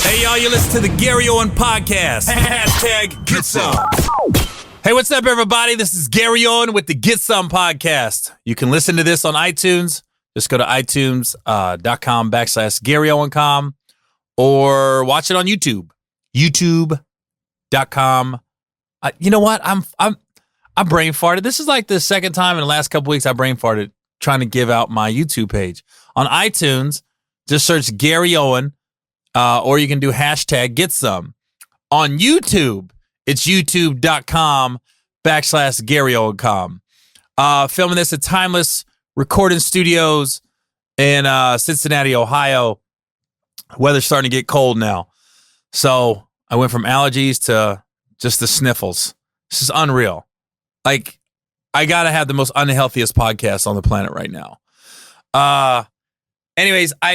Hey, y'all, you listen to the Gary Owen podcast. Hashtag Get Some. Hey, what's up, everybody? This is Gary Owen with the Get Some podcast. You can listen to this on iTunes. Just go to itunes.com/GaryOwen.com or watch it on YouTube. YouTube.com. You know what? I'm brain farted. This is like the second time in the last couple weeks I brain farted trying to give out my YouTube page. On iTunes, just search Gary Owen, or you can do hashtag Get Some. On YouTube, it's youtube.com/GaryOwen.com. Filming this at Timeless Recording Studios in Cincinnati, Ohio. Weather's starting to get cold now. So I went from allergies to just the sniffles. This is unreal. Like, I gotta have the most unhealthiest podcast on the planet right now. Anyways, I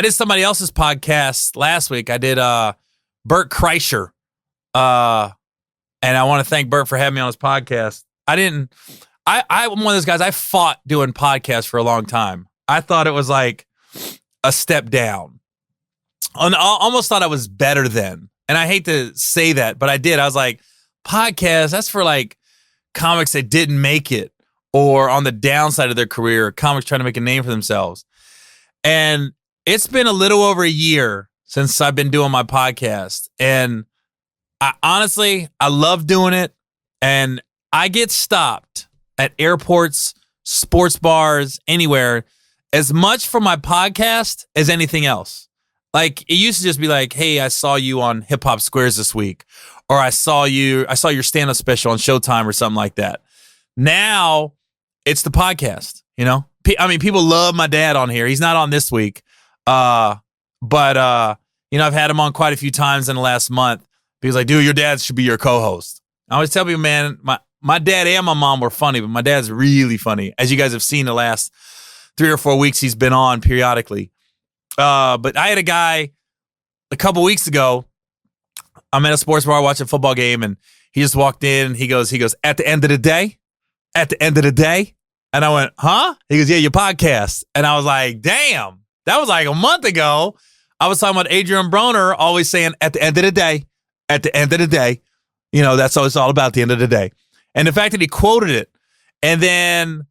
did somebody else's podcast last week. I did Bert Kreischer. And I want to thank Bert for having me on his podcast. I'm one of those guys, I fought doing podcasts for a long time. I thought it was like a step down. I almost thought I was better then. And I hate to say that, but I did. I was like, podcast, that's for like comics that didn't make it or on the downside of their career, comics trying to make a name for themselves. And it's been a little over a year since I've been doing my podcast. And honestly, I love doing it. And I get stopped at airports, sports bars, anywhere, as much for my podcast as anything else. Like, it used to just be like, hey, I saw you on Hip Hop Squares this week, or I saw your stand-up special on Showtime or something like that. Now, it's the podcast, you know? I mean, people love my dad on here. He's not on this week. But I've had him on quite a few times in the last month. He's like, dude, your dad should be your co-host. I always tell people, man, my dad and my mom were funny, but my dad's really funny. As you guys have seen the last 3 or 4 weeks, he's been on periodically. But I had a guy a couple weeks ago. I'm at a sports bar watching a football game, and he just walked in. He goes, at the end of the day? And I went, huh? He goes, yeah, your podcast. And I was like, damn, that was like a month ago. I was talking about Adrian Broner always saying, at the end of the day, that's what it's all about, the end of the day. And the fact that he quoted it. And then,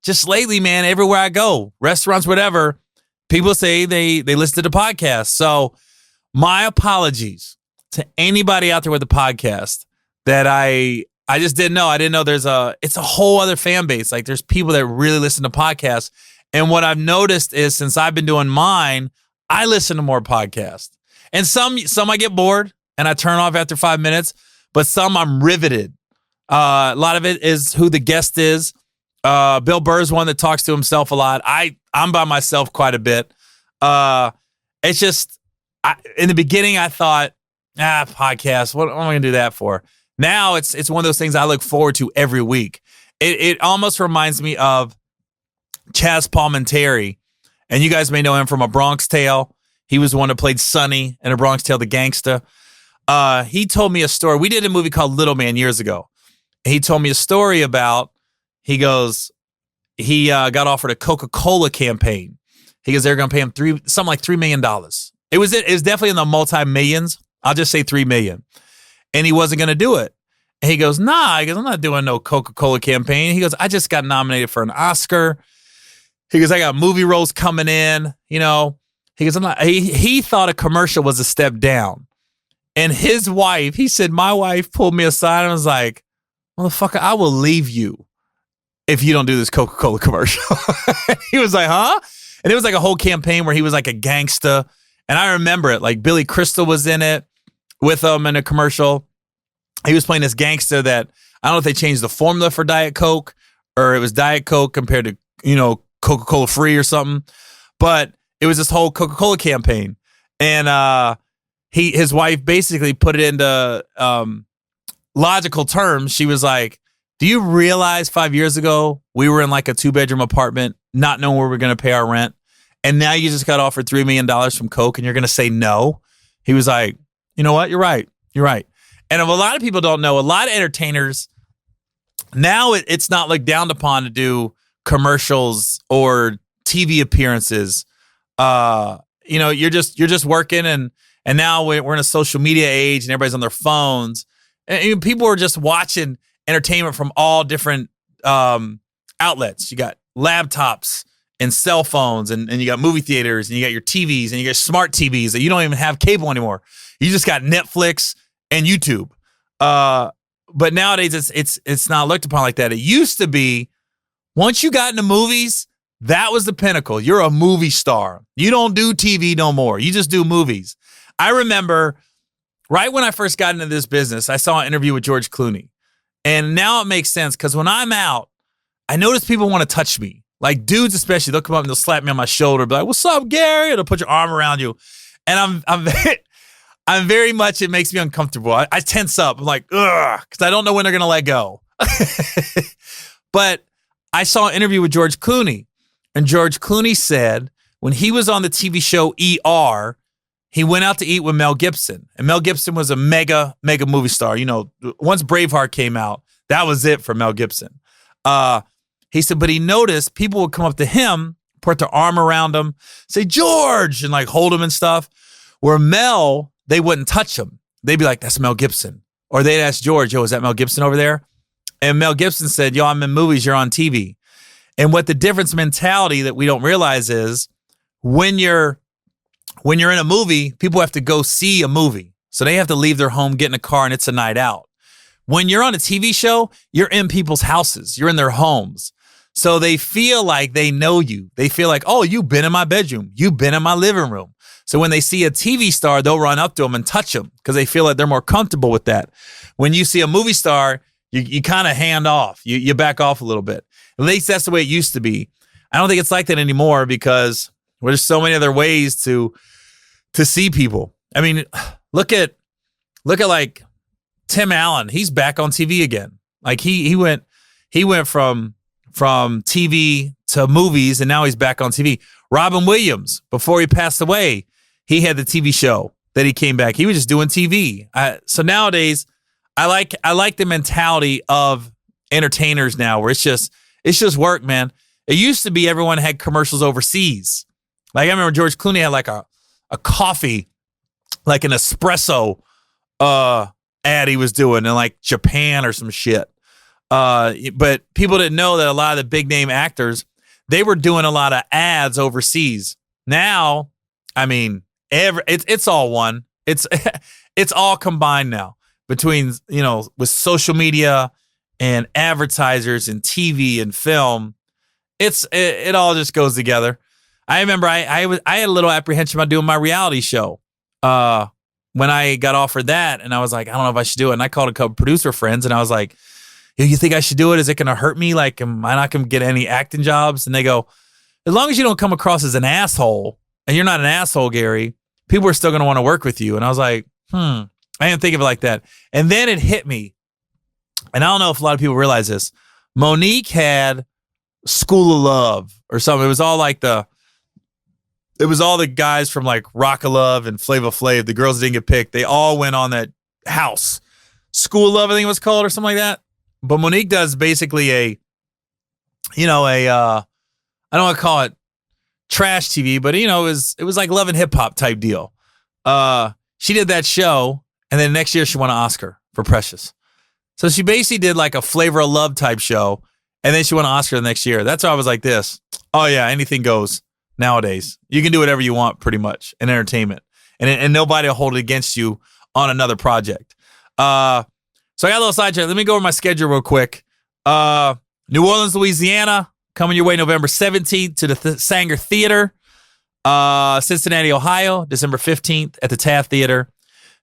just lately, man, everywhere I go, restaurants, whatever, people say they listen to the podcast. So my apologies to anybody out there with a podcast that I just didn't know. I didn't know it's a whole other fan base. Like, there's people that really listen to podcasts. And what I've noticed is since I've been doing mine, I listen to more podcasts. And some I get bored and I turn off after 5 minutes, but some I'm riveted. A lot of it is who the guest is. Bill Burr's one that talks to himself a lot. I'm by myself quite a bit. It's just, in the beginning, I thought, podcast, what am I going to do that for? Now it's one of those things I look forward to every week. It almost reminds me of Chaz Palminteri, and you guys may know him from A Bronx Tale. He was the one that played Sonny in A Bronx Tale, the gangsta. He told me a story. We did a movie called Little Man years ago. He told me a story about, he got offered a Coca-Cola campaign. He goes, they're going to pay him something like $3 million. It was definitely in the multi-millions. I'll just say $3 million. And he wasn't going to do it. And he goes, nah. He goes, I'm not doing no Coca-Cola campaign. He goes, I just got nominated for an Oscar. He goes, I got movie roles coming in. He goes, he thought a commercial was a step down. And his wife, he said, my wife pulled me aside and was like, motherfucker, I will leave you if you don't do this Coca-Cola commercial. He was like, huh? And it was like a whole campaign where he was like a gangsta. And I remember it. Like, Billy Crystal was in it with him in a commercial. He was playing this gangsta that, I don't know if they changed the formula for Diet Coke or it was Diet Coke compared to, Coca-Cola free or something. But it was this whole Coca-Cola campaign. And his wife basically put it into logical terms. She was like, do you realize 5 years ago we were in like a 2-bedroom apartment, not knowing where we're going to pay our rent? And now you just got offered $3 million from Coke and you're going to say no? He was like, you know what? You're right. And if a lot of people don't know, a lot of entertainers, now it's not looked down upon to do commercials or TV appearances You're just working, and now we're in a social media age, and everybody's on their phones, and people are just watching entertainment from all different outlets. You got laptops and cell phones, and you got movie theaters, and you got your TVs, and you got smart TVs that you don't even have cable anymore. You just got Netflix and YouTube. But nowadays it's not looked upon like that. It used to be, once you got into movies, that was the pinnacle. You're a movie star. You don't do TV no more. You just do movies. I remember right when I first got into this business, I saw an interview with George Clooney. And now it makes sense, because when I'm out, I notice people want to touch me. Like dudes especially, they'll come up and they'll slap me on my shoulder, be like, "What's up, Gary?" They'll put your arm around you. And I'm very much, it makes me uncomfortable. I tense up. I'm like, ugh, because I don't know when they're going to let go. But I saw an interview with George Clooney, and George Clooney said when he was on the TV show ER, he went out to eat with Mel Gibson. And Mel Gibson was a mega movie star. Once Braveheart came out, that was it for Mel Gibson. He said, but he noticed people would come up to him, put their arm around him, say, "George," and like hold him and stuff. Where Mel, they wouldn't touch him. They'd be like, "That's Mel Gibson." Or they'd ask George, "Yo, is that Mel Gibson over there?" And Mel Gibson said, "Yo, I'm in movies, you're on TV." And what the difference mentality that we don't realize is when you're in a movie, people have to go see a movie. So they have to leave their home, get in a car, and it's a night out. When you're on a TV show, you're in people's houses. You're in their homes. So they feel like they know you. They feel like, "Oh, you've been in my bedroom. You've been in my living room." So when they see a TV star, they'll run up to them and touch them because they feel like they're more comfortable with that. When you see a movie star, you kind of hand off. You back off a little bit. At least that's the way it used to be. I don't think it's like that anymore because there's so many other ways to see people. I mean, look at like Tim Allen. He's back on TV again. Like he went from TV to movies, and now he's back on TV. Robin Williams, before he passed away, he had the TV show that he came back. He was just doing TV. So nowadays, I like the mentality of entertainers now, where it's just work, man. It used to be everyone had commercials overseas. Like I remember George Clooney had like a coffee, like an espresso ad he was doing in like Japan or some shit. But people didn't know that a lot of the big name actors, they were doing a lot of ads overseas. Now, I mean, it's all one. It's all combined now between, with social media and advertisers and TV and film. It all just goes together. I remember I had a little apprehension about doing my reality show when I got offered that, and I was like, I don't know if I should do it. And I called a couple producer friends, and I was like, "You think I should do it? Is it going to hurt me? Like, am I not going to get any acting jobs?" And they go, "As long as you don't come across as an asshole, and you're not an asshole, Gary, people are still going to want to work with you." And I was like, I didn't think of it like that. And then it hit me. And I don't know if a lot of people realize this. Monique had School of Love or something. It was all the guys from like Rock of Love and Flavor Flav. The girls that didn't get picked. They all went on that house. School of Love, I think it was called, or something like that. But Monique does basically I don't want to call it trash TV, but it was like Love and Hip Hop type deal. She did that show, and then next year she won an Oscar for Precious. So she basically did like a Flavor of Love type show, and then she won an Oscar the next year. That's why I was like this. Oh yeah, anything goes nowadays. You can do whatever you want pretty much in entertainment, and nobody will hold it against you on another project. So I got a little sidetracked. Let me go over my schedule real quick. New Orleans, Louisiana, coming your way November 17th to the Sanger Theater. Cincinnati, Ohio, December 15th at the Taft Theater.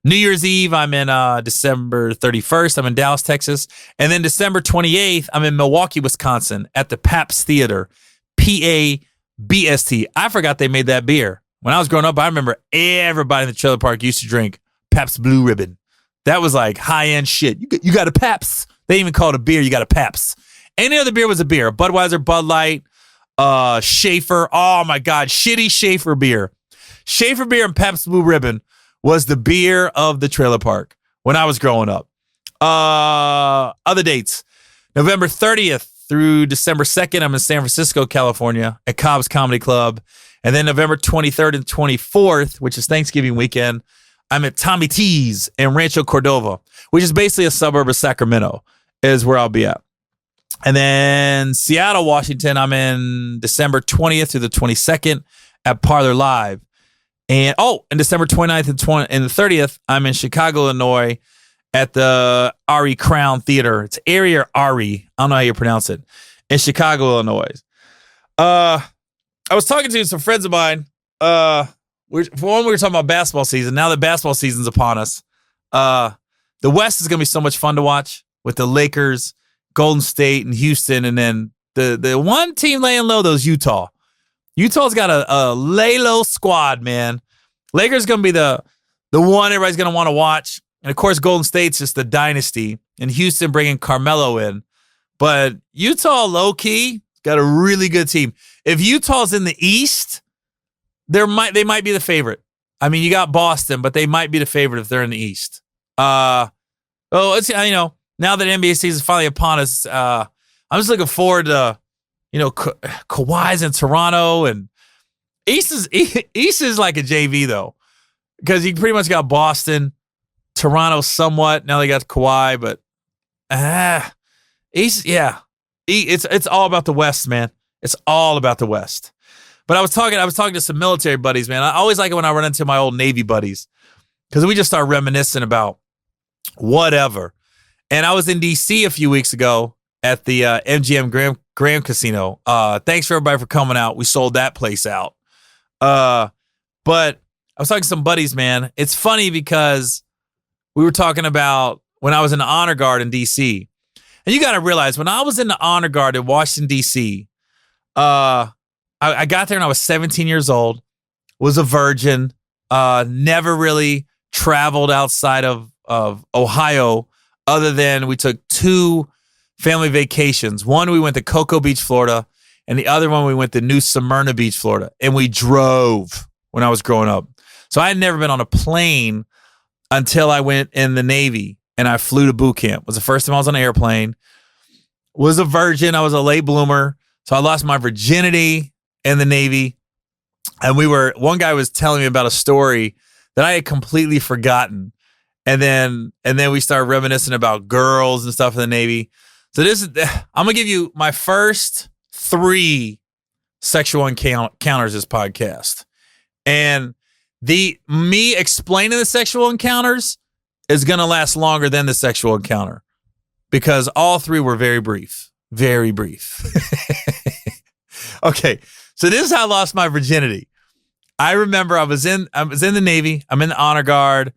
New Year's Eve, I'm in December 31st. I'm in Dallas, Texas. And then December 28th, I'm in Milwaukee, Wisconsin at the Pabst Theater. P-A-B-S-T. I forgot they made that beer. When I was growing up, I remember everybody in the trailer park used to drink Pabst Blue Ribbon. That was like high-end shit. You got a Pabst. They didn't even call it a beer. You got a Pabst. Any other beer was a beer. Budweiser, Bud Light, Schaefer. Oh, my God. Shitty Schaefer beer. Schaefer beer and Pabst Blue Ribbon was the beer of the trailer park when I was growing up. Other dates. November 30th through December 2nd, I'm in San Francisco, California at Cobb's Comedy Club. And then November 23rd and 24th, which is Thanksgiving weekend, I'm at Tommy T's in Rancho Cordova, which is basically a suburb of Sacramento, is where I'll be at. And then Seattle, Washington, I'm in December 20th through the 22nd at Parlor Live. And December 29th and the 30th, I'm in Chicago, Illinois at the Ari Crown Theater. It's Ari or Ari. I don't know how you pronounce it. In Chicago, Illinois. I was talking to some friends of mine. We were talking about basketball season. Now that basketball season's upon us, the West is going to be so much fun to watch with the Lakers, Golden State, and Houston. And then the one team laying low, those Utah. Utah's got a lay low squad, man. Lakers going to be the one everybody's going to want to watch. And, of course, Golden State's just the dynasty. And Houston bringing Carmelo in. But Utah, low-key, got a really good team. If Utah's in the East, they might be the favorite. I mean, you got Boston, but they might be the favorite if they're in the East. It's now that NBA season is finally upon us, I'm just looking forward to, Kawhi's in Toronto, and East is like a JV though, because you pretty much got Boston, Toronto somewhat. Now they got Kawhi, but East, yeah, it's all about the West, man. It's all about the West. But I was talking to some military buddies, man. I always like it when I run into my old Navy buddies, because we just start reminiscing about whatever. And I was in D.C. a few weeks ago at the MGM Grand Casino. Thanks for everybody for coming out. We sold that place out. But I was talking to some buddies, man. It's funny because we were talking about when I was in the Honor Guard in D.C. And you got to realize, when I was in the Honor Guard in Washington, D.C., I got there and I was 17 years old, was a virgin, never really traveled outside of Ohio, other than we took 2 family vacations. One, we went to Cocoa Beach, Florida, and the other one, we went to New Smyrna Beach, Florida. And we drove when I was growing up. So I had never been on a plane until I went in the Navy, and I flew to boot camp. It was the first time I was on an airplane. Was a virgin. I was a late bloomer. So I lost my virginity in the Navy. And one guy was telling me about a story that I had completely forgotten. And then we started reminiscing about girls and stuff in the Navy. So I'm going to give you my first 3 sexual encounters this podcast. And me explaining the sexual encounters is going to last longer than the sexual encounter, because all 3 were very brief. Very brief. Okay, so this is how I lost my virginity. I remember I was in the Navy. I'm in the Honor Guard,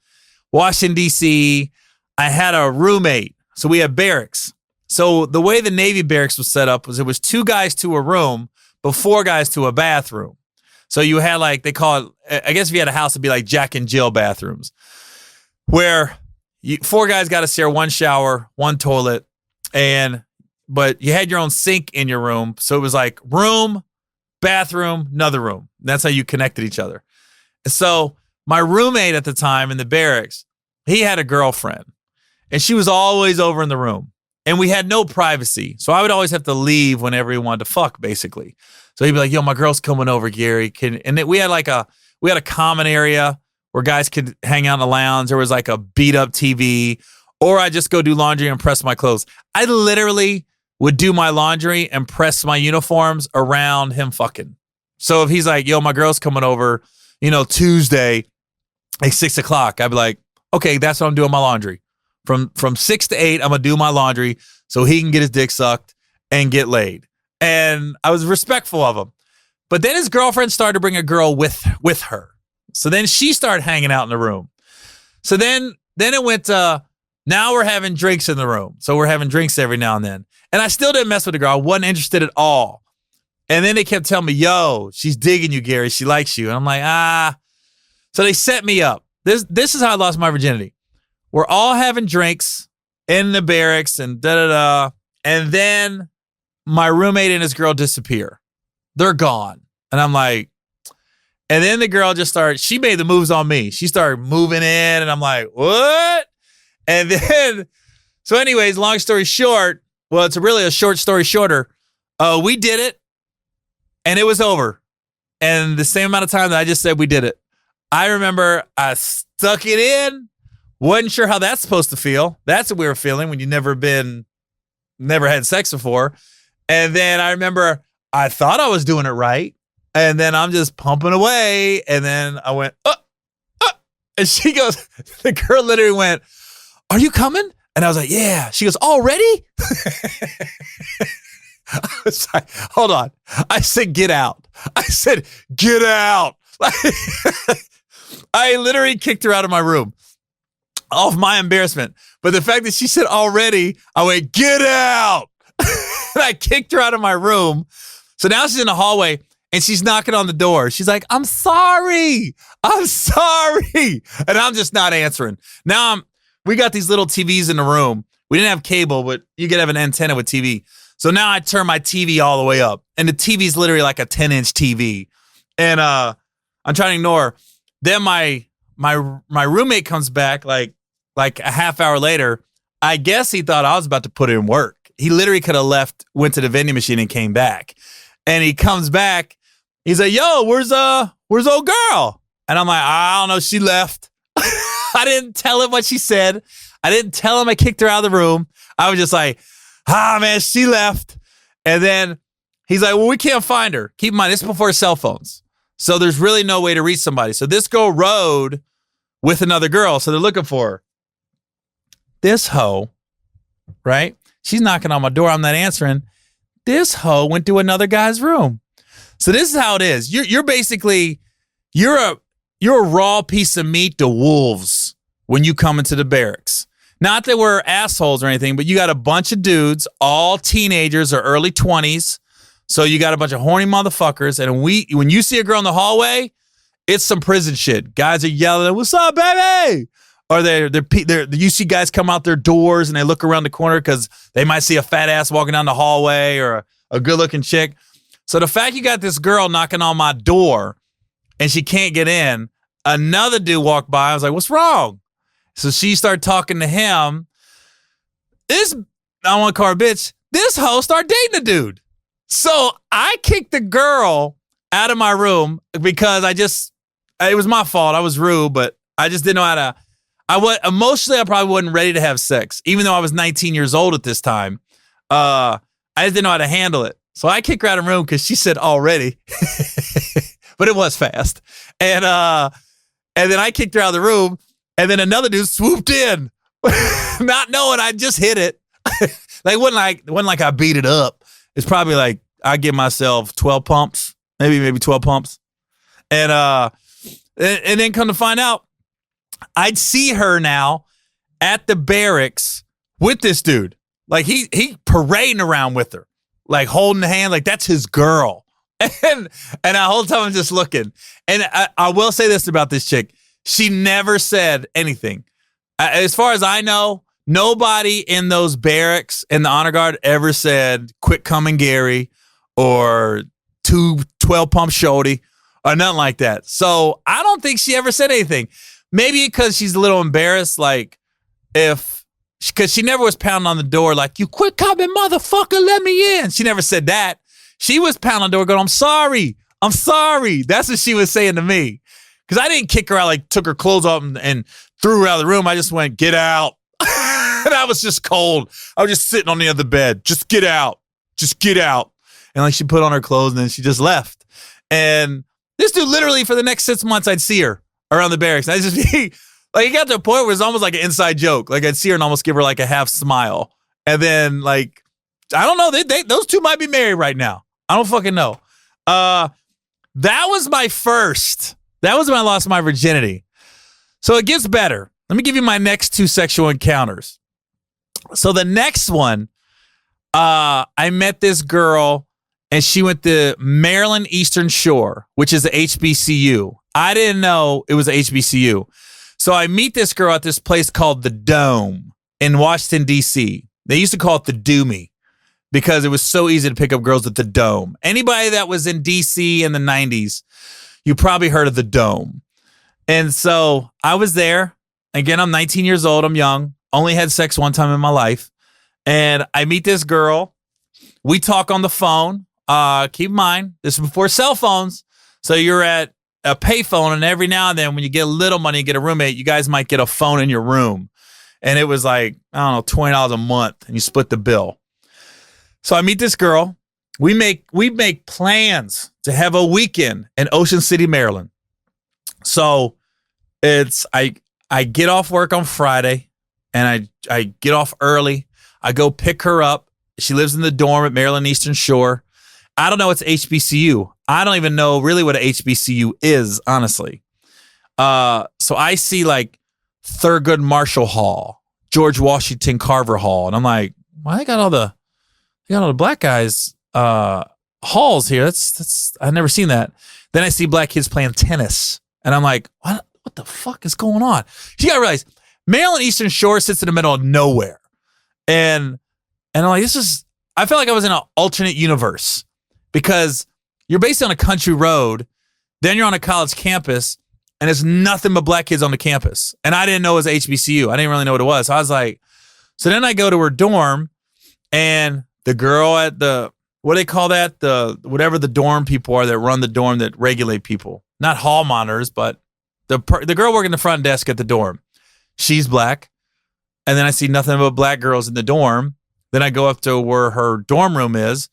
Washington, D.C. I had a roommate. So we had barracks. So the way the Navy barracks was set up was it was 2 guys to a room, but 4 guys to a bathroom. So you had, like, they call it, I guess if you had a house, it'd be like Jack and Jill bathrooms, where 4 guys got to share 1 shower, 1 toilet, but you had your own sink in your room. So it was like room, bathroom, another room. That's how you connected each other. So my roommate at the time in the barracks, he had a girlfriend, and she was always over in the room, and we had no privacy. So I would always have to leave whenever he wanted to fuck, basically. So he'd be like, "Yo, my girl's coming over, Gary." And we had a common area where guys could hang out in the lounge. There was like a beat up TV, or I just go do laundry and press my clothes. I literally would do my laundry and press my uniforms around him fucking. So if he's like, "Yo, my girl's coming over, Tuesday at 6 o'clock," I'd be like, "Okay, that's what I'm doing my laundry. From 6 to 8, I'm going to do my laundry so he can get his dick sucked and get laid." And I was respectful of him. But then his girlfriend started to bring a girl with her. So then she started hanging out in the room. So then it went to, now we're having drinks in the room. So we're having drinks every now and then. And I still didn't mess with the girl. I wasn't interested at all. And then they kept telling me, "Yo, she's digging you, Gary. She likes you." And I'm like, So they set me up. This is how I lost my virginity. We're all having drinks in the barracks and da-da-da. And then my roommate and his girl disappear. They're gone. And I'm like, and then the girl she made the moves on me. She started moving in, and I'm like, "What?" And then, so anyways, long story short, well, it's really a short story shorter. We did it, and it was over. and the same amount of time that I just said we did it. I remember I stuck it in. Wasn't sure how that's supposed to feel. That's a weird feeling when you never had sex before. And then I remember I thought I was doing it right. And then I'm just pumping away. And then I went, and she goes, the girl literally went, "Are you coming?" And I was like, "Yeah." She goes, "Already?" I was like, "Hold on." I said, "Get out." I said, "Get out." I literally kicked her out of my room off my embarrassment. But the fact that she said "already," I went, "Get out." And I kicked her out of my room. So now she's in the hallway and she's knocking on the door. She's like, "I'm sorry. I'm sorry." And I'm just not answering. Now we got these little TVs in the room. We didn't have cable, but you could have an antenna with TV. So now I turn my TV all the way up, and the TV's literally like a 10-inch TV. And I'm trying to ignore. Then my roommate comes back like a half hour later. I guess he thought I was about to put in work. He literally could have left, went to the vending machine, and came back. And he comes back. He's like, "Yo, where's old girl?" And I'm like, "I don't know. She left." I didn't tell him what she said. I didn't tell him I kicked her out of the room. I was just like, man, she left. And then he's like, "Well, we can't find her." Keep in mind, this is before cell phones. So there's really no way to reach somebody. So this girl rode with another girl. So they're looking for her. This hoe, right? She's knocking on my door. I'm not answering. This hoe went to another guy's room. So this is how it is. You're basically, you're a raw piece of meat to wolves when you come into the barracks. Not that we're assholes or anything, but you got a bunch of dudes, all teenagers or early 20s. So you got a bunch of horny motherfuckers. And when you see a girl in the hallway, it's some prison shit. Guys are yelling, "What's up, baby?" Or you see guys come out their doors and they look around the corner because they might see a fat ass walking down the hallway or a good looking chick. So the fact you got this girl knocking on my door and she can't get in, another dude walked by. I was like, "What's wrong?" So she started talking to him. I want to call her a bitch. This hoe started dating a dude. So I kicked the girl out of my room because it was my fault. I was rude, but I just didn't know how to. Emotionally, I probably wasn't ready to have sex, even though I was 19 years old at this time. I just didn't know how to handle it. So I kicked her out of the room because she said "already," but it was fast. And then I kicked her out of the room, and then another dude swooped in, not knowing I just hit it. It wasn't like I beat it up. It's probably like I give myself 12 pumps, maybe 12 pumps, and then come to find out, I'd see her now at the barracks with this dude. Like he parading around with her, like holding the hand, like that's his girl. And the whole time I'm just looking. And I will say this about this chick. She never said anything. As far as I know, nobody in those barracks in the honor guard ever said "quit coming, Gary," or 12 pump shorty, or nothing like that. So I don't think she ever said anything. Maybe because she's a little embarrassed, like because she never was pounding on the door like, "You quit coming, motherfucker, let me in." She never said that. She was pounding on the door going, "I'm sorry. I'm sorry." That's what she was saying to me. Because I didn't kick her out, like took her clothes off and threw her out of the room. I just went, "Get out." And I was just cold. I was just sitting on the other bed. "Just get out. Just get out." And like she put on her clothes and then she just left. And this dude literally for the next 6 months, I'd see her around the barracks. And I'd just be like, it got to a point where it's almost like an inside joke. Like I'd see her and almost give her like a half smile. And then like, I don't know. Those two might be married right now. I don't fucking know. That was my first. That was when I lost my virginity. So it gets better. Let me give you my next two sexual encounters. So the next one, I met this girl and she went to Maryland Eastern Shore, which is a HBCU. I didn't know it was a HBCU. So I meet this girl at this place called The Dome in Washington, D.C. They used to call it the Doomie because it was so easy to pick up girls at the Dome. Anybody that was in D.C. in the 90s, you probably heard of the Dome. And so I was there. Again, I'm 19 years old. I'm young. Only had sex one time in my life. And I meet this girl. We talk on the phone. Keep in mind, this is before cell phones. So you're at a payphone, and every now and then when you get a little money and get a roommate, you guys might get a phone in your room. And it was like, I don't know, $20 a month, and you split the bill. So I meet this girl. We make plans to have a weekend in Ocean City, Maryland. So I get off work on Friday, and I get off early. I go pick her up. She lives in the dorm at Maryland Eastern Shore. I don't know what's HBCU. I don't even know really what an HBCU is, honestly. So I see like Thurgood Marshall Hall, George Washington Carver Hall, and I'm like, why they got all the black guys halls here? That's I've never seen that. Then I see black kids playing tennis, and I'm like, what the fuck is going on? You gotta realize Maryland Eastern Shore sits in the middle of nowhere, and I'm like, I felt like I was in an alternate universe, because you're based on a country road, then you're on a college campus, and there's nothing but black kids on the campus. And I didn't know it was HBCU. I didn't really know what it was. So I was like, so then I go to her dorm, and the girl at what do they call that? Whatever the dorm people are that run the dorm, that regulate people. Not hall monitors, but the girl working the front desk at the dorm. She's black. And then I see nothing but black girls in the dorm. Then I go up to where her dorm room is.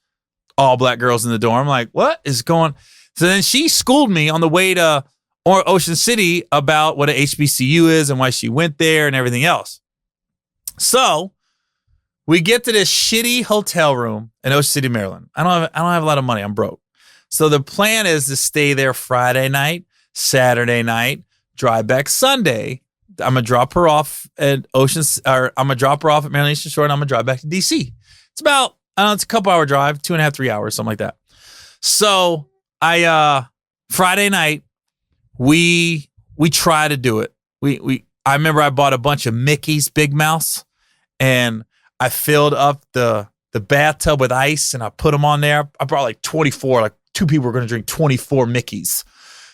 All black girls in the dorm. I'm like, what is going? So then she schooled me on the way to Ocean City about what an HBCU is and why she went there and everything else. So we get to this shitty hotel room in Ocean City, Maryland. I don't have a lot of money. I'm broke. So the plan is to stay there Friday night, Saturday night, drive back Sunday. I'm gonna drop her off at I'm gonna drop her off at Maryland Eastern Shore, and I'm gonna drive back to DC. It's about, it's a couple hour drive, 2.5, 3 hours, something like that. So Friday night, we try to do it. I remember I bought a bunch of Mickey's Big Mouths, and I filled up the bathtub with ice, and I put them on there. I brought like 24, like 2 people were going to drink 24 Mickeys.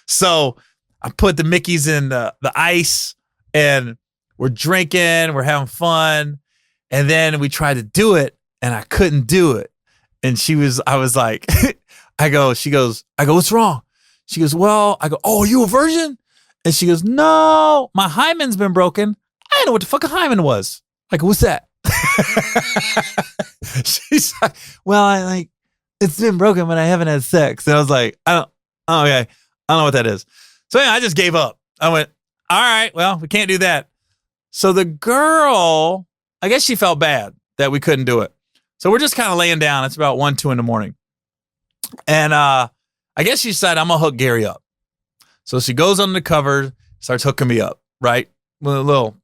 So I put the Mickeys in the ice, and we're drinking, we're having fun. And then we tried to do it, and I couldn't do it. And I was like, she goes, what's wrong? She goes, well, I go, oh, are you a virgin? And she goes, no, my hymen's been broken. I didn't know what the fuck a hymen was. Like, what's that? She's like, well, it's been broken, but I haven't had sex. And I was like, okay, I don't know what that is. So yeah, I just gave up. I went, all right, well, we can't do that. So the girl, I guess she felt bad that we couldn't do it. So we're just kind of laying down. It's about 1, 2 in the morning. And I guess she decided, I'm going to hook Gary up. So she goes under the cover, starts hooking me up, right? With a little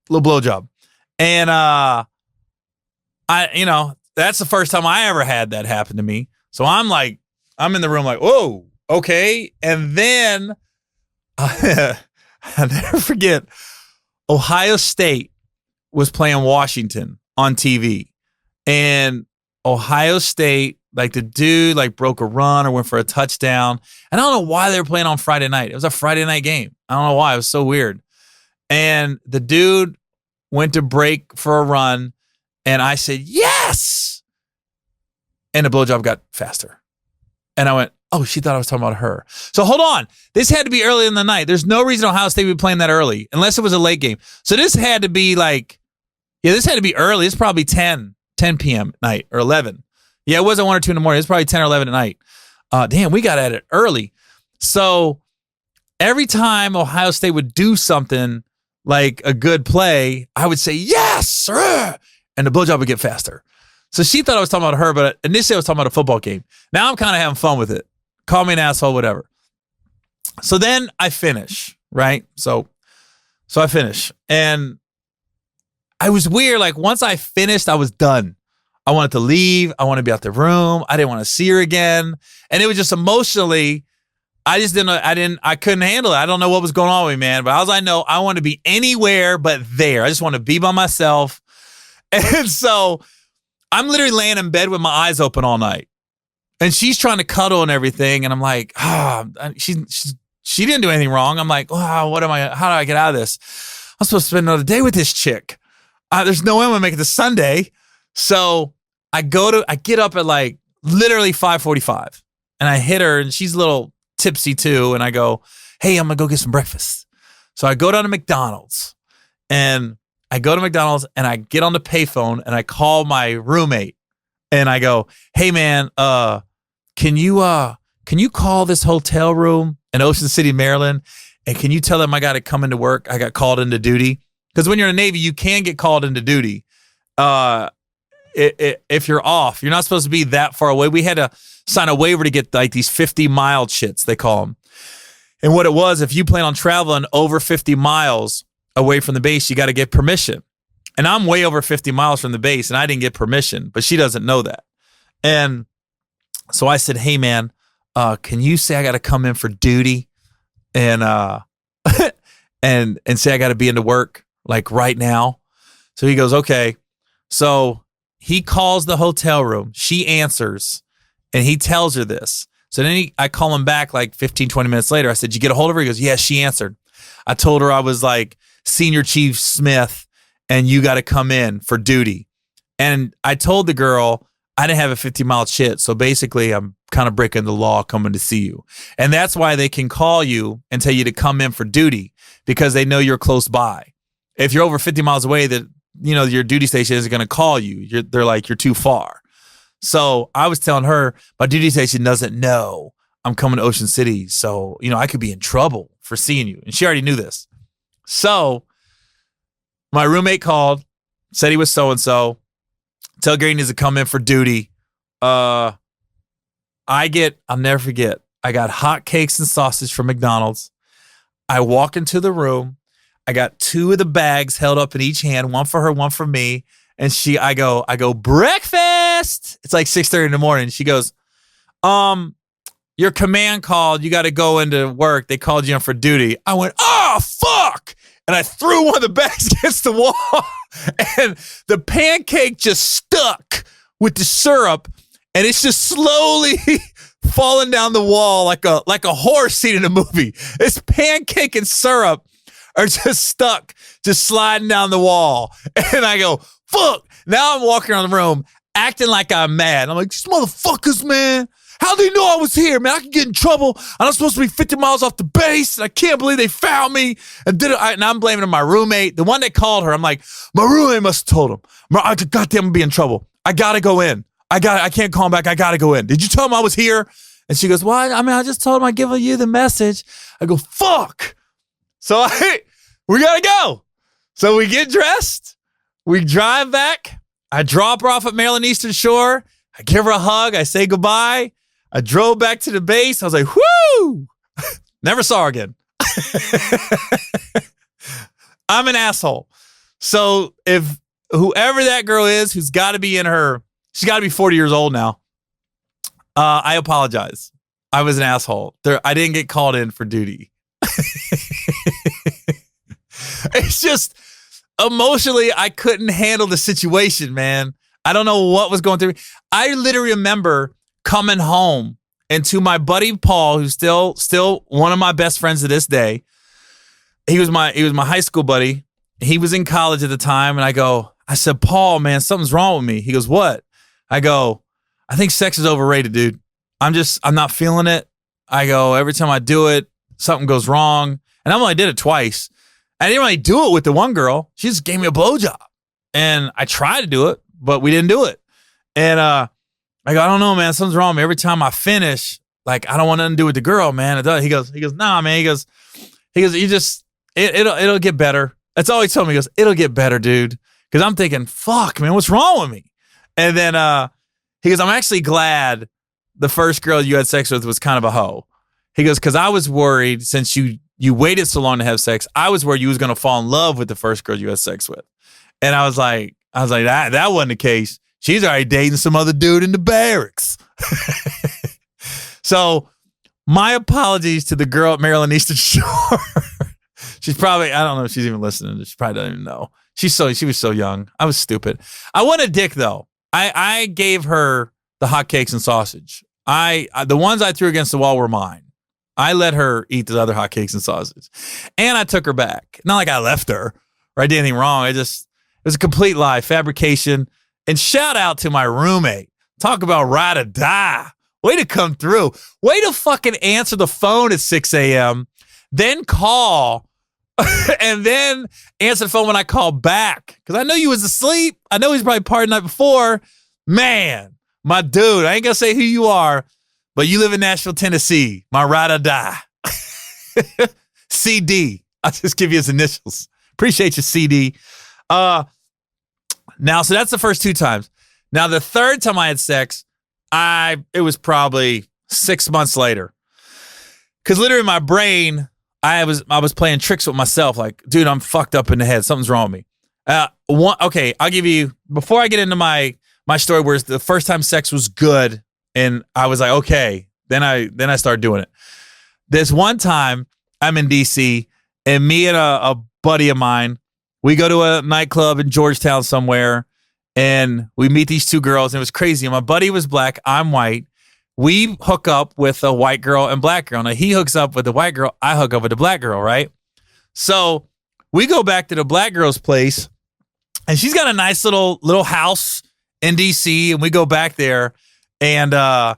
blowjob. And that's the first time I ever had that happen to me. So I'm in the room like, whoa, okay. And then I'll never forget, Ohio State was playing Washington on TV. And Ohio State, like the dude broke a run or went for a touchdown. And I don't know why they were playing on Friday night. It was a Friday night game. I don't know why. It was so weird. And the dude went to break for a run, and I said, yes! And the blowjob got faster. And I went, oh, she thought I was talking about her. So hold on. This had to be early in the night. There's no reason Ohio State would be playing that early, unless it was a late game. So this had to be this had to be early. It's probably 10 p.m. at night, or 11. Yeah, it wasn't 1 or 2 in the morning. It's probably 10 or 11 at night. Damn, we got at it early. So every time Ohio State would do something like a good play, I would say, yes, sir, and the blowjob would get faster. So she thought I was talking about her, but initially I was talking about a football game. Now I'm kind of having fun with it. Call me an asshole, whatever. So then I finish, right? So I finish. And I was weird. Once I finished, I was done. I wanted to leave. I wanted to be out the room. I didn't want to see her again. And it was just emotionally, I couldn't handle it. I don't know what was going on with me, man. But all I know, I want to be anywhere but there. I just want to be by myself. And so I'm literally laying in bed with my eyes open all night. And she's trying to cuddle and everything. And I'm like, she didn't do anything wrong. I'm like, how do I get out of this? I'm supposed to spend another day with this chick. There's no way I'm going to make it to Sunday. So I get up at literally 5:45, and I hit her, and she's a little tipsy too. And I go, hey, I'm going to go get some breakfast. So I go down to McDonald's and I get on the payphone and I call my roommate and I go, hey man, can you call this hotel room in Ocean City, Maryland? And can you tell them I got to come into work? I got called into duty. Because when you're in the Navy, you can get called into duty. If you're off, you're not supposed to be that far away. We had to sign a waiver to get like these 50-mile shits, they call them. And what it was, if you plan on traveling over 50 miles away from the base, you got to get permission. And I'm way over 50 miles from the base and I didn't get permission, but she doesn't know that. And so I said, hey man, can you say I got to come in for duty and and say I got to be into work like right now? So he goes, okay. So he calls the hotel room. She answers and he tells her this. So then I call him back like 15, 20 minutes later. I said, did you get a hold of her? He goes, yeah, she answered. I told her I was like Senior Chief Smith and you got to come in for duty. And I told the girl I didn't have a 50-mile shit. So basically I'm kind of breaking the law coming to see you. And that's why they can call you and tell you to come in for duty because they know you're close by. If you're over 50 miles away, that your duty station isn't going to call you. They're like, you're too far. So I was telling her my duty station doesn't know I'm coming to Ocean City. So, I could be in trouble for seeing you. And she already knew this. So my roommate called, said he was so-and-so. Tell Gary needs to come in for duty. I'll never forget. I got hot cakes and sausage from McDonald's. I walk into the room. I got 2 of the bags held up in each hand, one for her, one for me. And I go, breakfast. It's like 6:30 in the morning. She goes, your command called. You got to go into work. They called you in for duty. I went, oh, fuck. And I threw one of the bags against the wall. And the pancake just stuck with the syrup. And it's just slowly falling down the wall like a horse scene in a movie. This pancake and syrup are just stuck, just sliding down the wall. And I go, fuck. Now I'm walking around the room acting like I'm mad. I'm like, these motherfuckers, man. How do they know I was here, man? I could get in trouble. I'm not supposed to be 50 miles off the base. And I can't believe they found me. And and I'm blaming my roommate. The one that called her, I'm like, my roommate must have told him. Goddamn, I'm be in trouble. I got to go in. I can't call him back. I got to go in. Did you tell him I was here? And she goes, well, I just told him I'd give you the message. I go, fuck. So we got to go. So we get dressed. We drive back. I drop her off at Maryland Eastern Shore. I give her a hug. I say goodbye. I drove back to the base. I was like, whoo! Never saw her again. I'm an asshole. So if whoever that girl is who's got to be she's got to be 40 years old now. I apologize. I was an asshole. I didn't get called in for duty. It's just emotionally, I couldn't handle the situation, man. I don't know what was going through me. I literally remember coming home and to my buddy Paul, who's still one of my best friends to this day. He was my high school buddy. He was in college at the time, and I said, Paul, man, something's wrong with me. He goes, what? I go, I think sex is overrated, dude. I'm not feeling it. I go, every time I do it, something goes wrong. And I only did it twice. I didn't really do it with the one girl. She just gave me a blowjob. And I tried to do it, but we didn't do it. And I go, I don't know, man. Something's wrong with me. Every time I finish, like, I don't want nothing to do with the girl, man. It does. He goes, nah, man. He goes, you just, it'll get better. That's all he told me. He goes, it'll get better, dude. Because I'm thinking, fuck, man, what's wrong with me? And then he goes, I'm actually glad the first girl you had sex with was kind of a hoe. He goes, because I was worried since you waited so long to have sex, I was worried you was going to fall in love with the first girl you had sex with. And I was like, that wasn't the case. She's already dating some other dude in the barracks. So my apologies to the girl at Maryland Eastern Shore. She's probably, I don't know if she's even listening. She probably doesn't even know. She was so young. I was stupid. I want a dick though. I gave her the hotcakes and sausage. The ones I threw against the wall were mine. I let her eat the other hotcakes and sausage. And I took her back. Not like I left her or I did anything wrong. It was a complete lie, fabrication. And shout out to my roommate. Talk about ride or die. Way to come through. Way to fucking answer the phone at 6 a.m., then call, and then answer the phone when I call back. Because I know you was asleep. I know he's probably partied the night before. Man, my dude, I ain't going to say who you are, but you live in Nashville, Tennessee. My ride or die. CD. I'll just give you his initials. Appreciate you, CD. Now, so that's the first 2 times. Now, the third time I had sex, it was probably 6 months later. Because literally in my brain, I was playing tricks with myself. Like, dude, I'm fucked up in the head. Something's wrong with me. Okay, I'll give you, before I get into my story where the first time sex was good, and I was like, okay, then I started doing it. This one time, I'm in D.C., and me and a buddy of mine, we go to a nightclub in Georgetown somewhere, and we meet these 2 girls, and it was crazy. And my buddy was black, I'm white. We hook up with a white girl and black girl. Now, he hooks up with the white girl, I hook up with the black girl, right? So we go back to the black girl's place, and she's got a nice little house in D.C., and we go back there, and I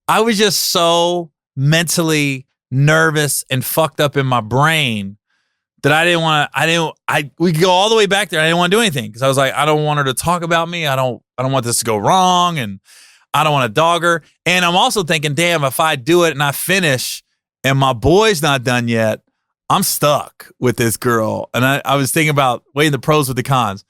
was just so mentally nervous and fucked up in my brain that we could go all the way back there. I didn't want to do anything because I was like, I don't want her to talk about me. I don't want this to go wrong, and I don't want to dog her. And I'm also thinking, damn, if I do it and I finish and my boy's not done yet, I'm stuck with this girl. And I was thinking about weighing the pros with the cons.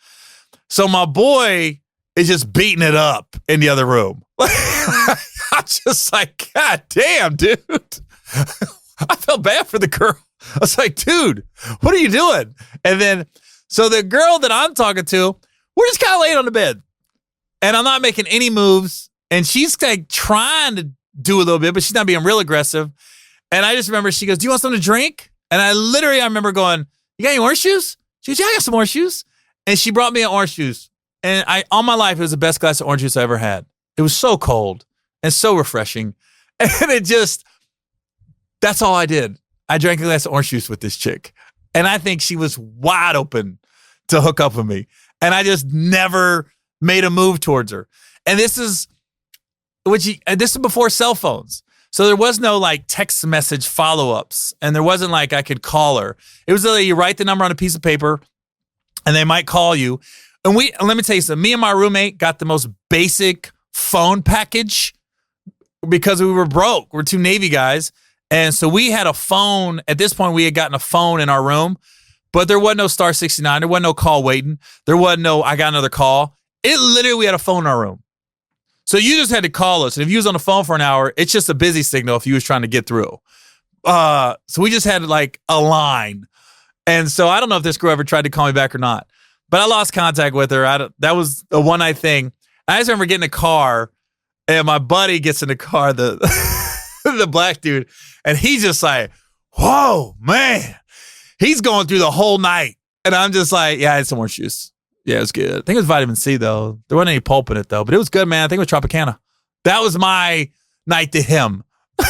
So my boy is just beating it up in the other room. I'm just like, God damn, dude. I felt bad for the girl. I was like, dude, what are you doing? And then, so the girl that I'm talking to, we're just kind of laying on the bed. And I'm not making any moves. And she's like trying to do a little bit, but she's not being real aggressive. And I just remember she goes, do you want something to drink? And I remember going, you got any orange juice? She goes, yeah, I got some orange juice. And she brought me an orange juice. And all my life, it was the best glass of orange juice I ever had. It was so cold and so refreshing. And that's all I did. I drank a glass of orange juice with this chick. And I think she was wide open to hook up with me. And I just never made a move towards her. And this is before cell phones. So there was no like text message follow-ups. And there wasn't like I could call her. It was like you write the number on a piece of paper and they might call you. And let me tell you something, me and my roommate got the most basic phone package because we were broke. We're 2 Navy guys. And so we had a phone. At this point, we had gotten a phone in our room, but there wasn't no star 69. There wasn't no call waiting. There wasn't no, I got another call. It literally, we had a phone in our room. So you just had to call us. And if you was on the phone for an hour, it's just a busy signal if you was trying to get through. So we just had like a line. And so I don't know if this girl ever tried to call me back or not, but I lost contact with her. That was a one night thing. I just remember getting in a car and my buddy gets in the car, the black dude, and he's just like, whoa, man. He's going through the whole night. And I'm just like, yeah, I had some orange juice. Yeah, it was good. I think it was vitamin C, though. There wasn't any pulp in it, though. But it was good, man. I think it was Tropicana. That was my night to him. All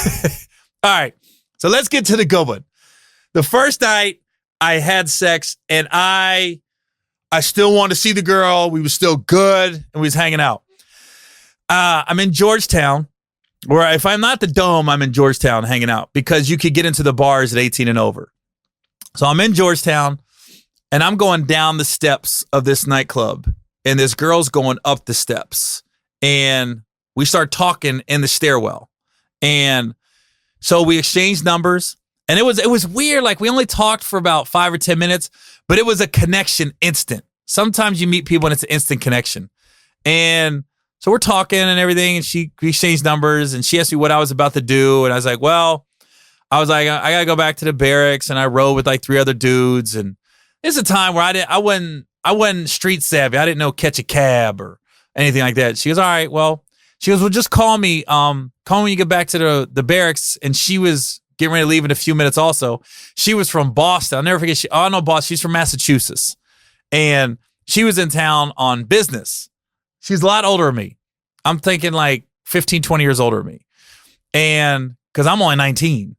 right. So let's get to the good one. The first night I had sex, and I still wanted to see the girl. We were still good, and we was hanging out. I'm in Georgetown, where if I'm not the Dome, I'm in Georgetown hanging out because you could get into the bars at 18 and over. So I'm in Georgetown. And I'm going down the steps of this nightclub, and this girl's going up the steps, and we start talking in the stairwell. And so we exchanged numbers, and it was weird. Like we only talked for about 5 or 10 minutes, but it was a connection instant. Sometimes you meet people and it's an instant connection. And so we're talking and everything, and we exchanged numbers, and she asked me what I was about to do. And I was like, I got to go back to the barracks, and I rode with like 3 other dudes. And it's a time where I wasn't street savvy. I didn't know catch a cab or anything like that. She goes, all right, well, just call me. Call me when you get back to the barracks. And she was getting ready to leave in a few minutes also. She was from Boston. I'll never forget. I know Boston. She's from Massachusetts. And she was in town on business. She's a lot older than me. I'm thinking like 15, 20 years older than me. And because I'm only 19.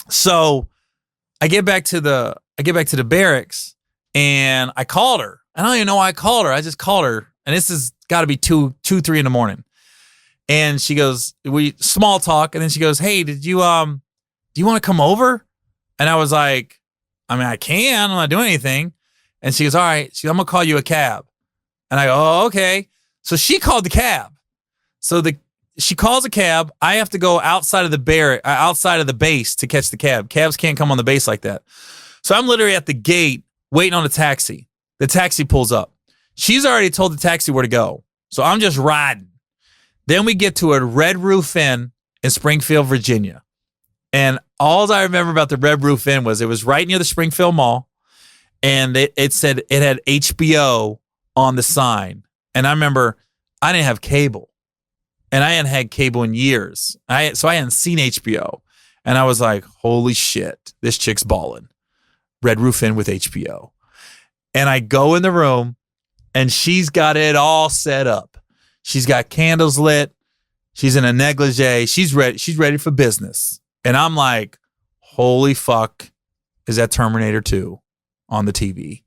So I get back to the barracks, and I called her. I don't even know why I called her. I just called her, and this has got to be 2, 3 in the morning. And she goes, we small talk. And then she goes, hey, do you want to come over? And I was like, I mean, I can. I'm not doing anything. And she goes, all right. I'm going to call you a cab. And I go, oh, okay. So she called the cab. So she calls a cab. I have to go outside of the base to catch the cab. Cabs can't come on the base like that. So I'm literally at the gate waiting on a taxi. The taxi pulls up. She's already told the taxi where to go. So I'm just riding. Then we get to a Red Roof Inn in Springfield, Virginia. And all I remember about the Red Roof Inn was it was right near the Springfield Mall. And it said it had HBO on the sign. And I remember I didn't have cable. And I hadn't had cable in years. So I hadn't seen HBO. And I was like, holy shit, this chick's balling. Red Roof Inn with HBO. And I go in the room and she's got it all set up. She's got candles lit. She's in a negligee. She's ready for business. And I'm like, holy fuck, is that Terminator 2 on the TV?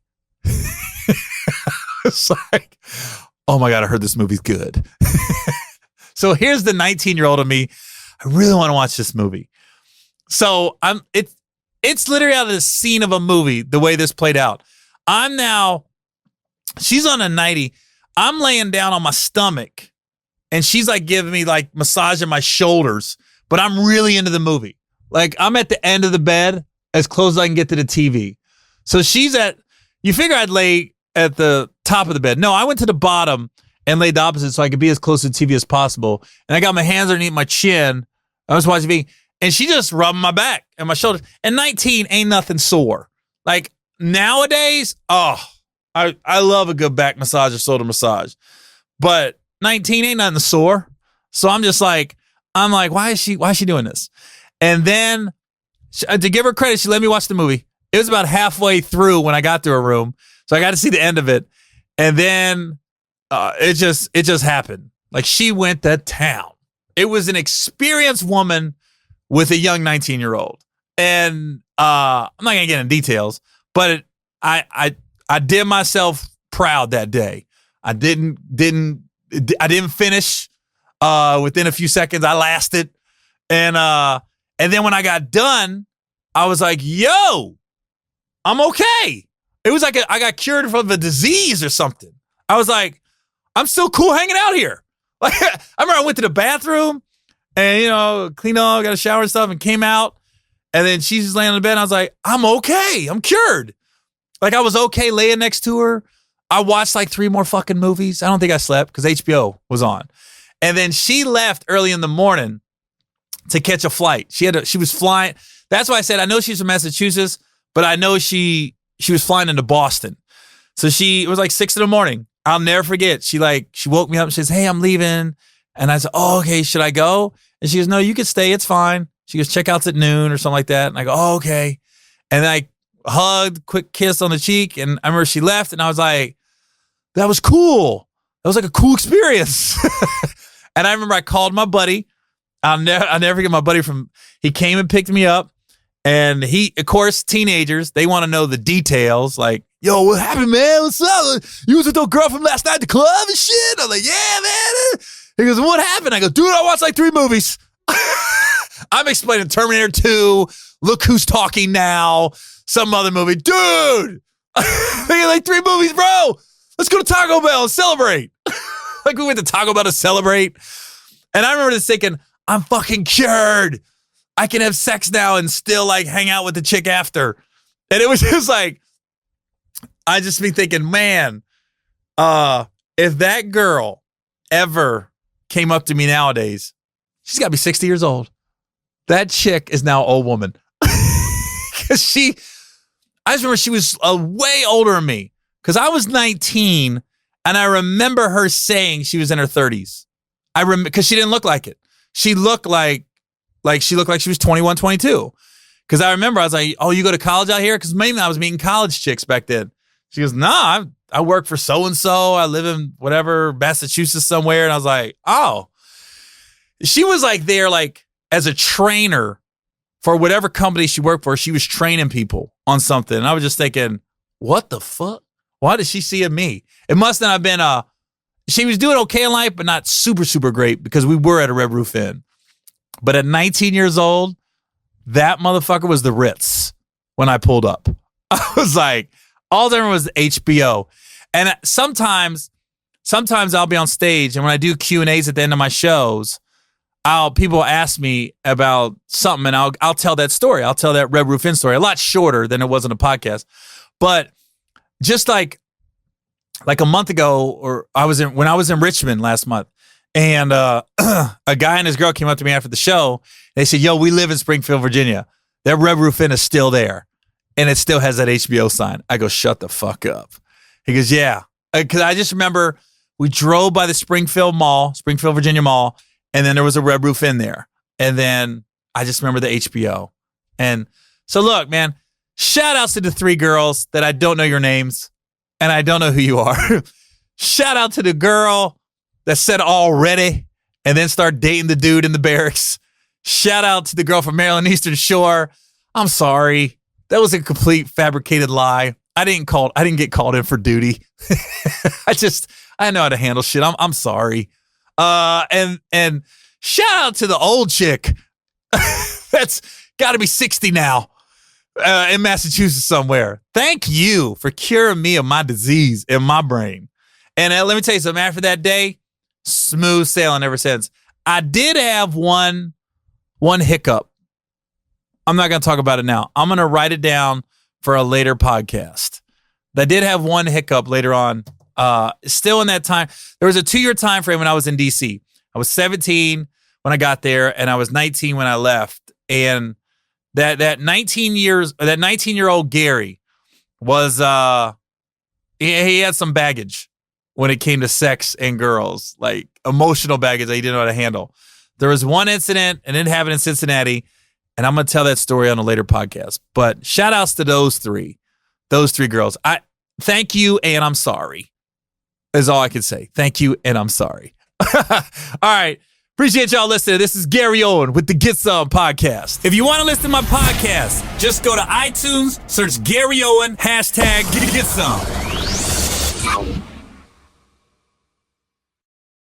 It's like, oh my God, I heard this movie's good. So here's the 19-year-old of me. I really want to watch this movie. So it's literally out of the scene of a movie, the way this played out. She's on a 90. I'm laying down on my stomach and she's like giving me like massaging my shoulders, but I'm really into the movie. Like I'm at the end of the bed as close as I can get to the TV. So you figure I'd lay at the top of the bed. No, I went to the bottom and laid the opposite so I could be as close to the TV as possible. And I got my hands underneath my chin. I was watching TV and she just rubbed my back and my shoulders. And 19 ain't nothing sore. Like nowadays, I love a good back massage or shoulder massage, but 19 ain't nothing sore. So I'm like, why is she doing this? And then to give her credit, she let me watch the movie. It was about halfway through when I got to her room. So I got to see the end of it. And then it just happened. Like she went to town. It was an experienced woman with a young 19-year-old. And I'm not going to get into details, but I did myself proud that day. I didn't finish within a few seconds. I lasted. And then when I got done, I was like, yo, I'm okay. It was like I got cured from a disease or something. I was like, I'm still cool hanging out here. Like I remember I went to the bathroom and, cleaned up, got a shower and stuff and came out. And then she's just laying on the bed. And I was like, I'm okay. I'm cured. Like I was okay laying next to her. I watched like 3 more fucking movies. I don't think I slept because HBO was on. And then she left early in the morning to catch a flight. She was flying. That's why I said I know she's from Massachusetts, but I know she was flying into Boston. So it was like 6 a.m. I'll never forget. She woke me up and she says, hey, I'm leaving. And I said, oh, okay, should I go? And she goes, no, you can stay. It's fine. She goes, checkout's at noon or something like that. And I go, oh, okay. And then I hugged, quick kiss on the cheek. And I remember she left and I was like, that was cool. That was like a cool experience. And I remember I called my buddy. I'll never forget my buddy he came and picked me up. And of course, teenagers, they want to know the details. Like, yo, what happened, man? What's up? You was with your girl from last night at the club and shit? I'm like, yeah, man. He goes, what happened? I go, dude, I watched like 3 movies. I'm explaining Terminator 2, Look Who's Talking Now, some other movie. Dude, like 3 movies, bro. Let's go to Taco Bell and celebrate. Like we went to Taco Bell to celebrate. And I remember just thinking, I'm fucking cured. I can have sex now and still like hang out with the chick after. And it was just like, I just be thinking, man, if that girl ever came up to me nowadays, she's got to be 60 years old. That chick is now an old woman. Because I just remember she was way older than me. Because I was 19 and I remember her saying she was in her 30s. Because she didn't look like it. She looked like she was 21, 22. Because I remember I was like, oh, you go to college out here? Because mainly I was meeting college chicks back then. She goes, nah, I work for so-and-so. I live in whatever, Massachusetts somewhere. And I was like, oh. She was like there like as a trainer for whatever company she worked for. She was training people on something. And I was just thinking, what the fuck? Why did she see in me? It must not have been she was doing okay in life, but not super, super great because we were at a Red Roof Inn. But at 19 years old, that motherfucker was the Ritz when I pulled up. I was like, all there was HBO. And sometimes I'll be on stage, and when I do Q&As at the end of my shows, people ask me about something, and I'll tell that story. I'll tell that Red Roof Inn story, a lot shorter than it was on a podcast. But just like a month ago, or when I was in Richmond last month, and a guy and his girl came up to me after the show. They said, "Yo, we live in Springfield, Virginia. That Red Roof Inn is still there, and it still has that HBO sign." I go, "Shut the fuck up." He goes, "Yeah," because I just remember we drove by the Springfield Virginia Mall, and then there was a Red Roof Inn there, and then I just remember the HBO. And so, look, man, shout outs to the 3 girls that I don't know your names, and I don't know who you are. Shout out to the girl that said already and then start dating the dude in the barracks. Shout out to the girl from Maryland Eastern Shore. I'm sorry. That was a complete fabricated lie. I didn't get called in for duty. I know how to handle shit. I'm sorry. And shout out to the old chick. That's got to be 60 now. In Massachusetts somewhere. Thank you for curing me of my disease in my brain. And let me tell you something. After that day, smooth sailing ever since. I did have one hiccup. I'm not going to talk about it now. I'm going to write it down for a later podcast. I did have one hiccup later on. Still in that time. There was a 2-year time frame when I was in DC. I was 17 when I got there, and I was 19 when I left. And that 19-year-old Gary was he had some baggage when it came to sex and girls, like emotional baggage that he didn't know how to handle. There was one incident, and it happened in Cincinnati, and I'm gonna tell that story on a later podcast. But shout outs to those three girls. I thank you and I'm sorry. Is all I can say. Thank you and I'm sorry. All right. Appreciate y'all listening. This is Gary Owen with the Get Some podcast. If you want to listen to my podcast, just go to iTunes, search Gary Owen, #Get Some.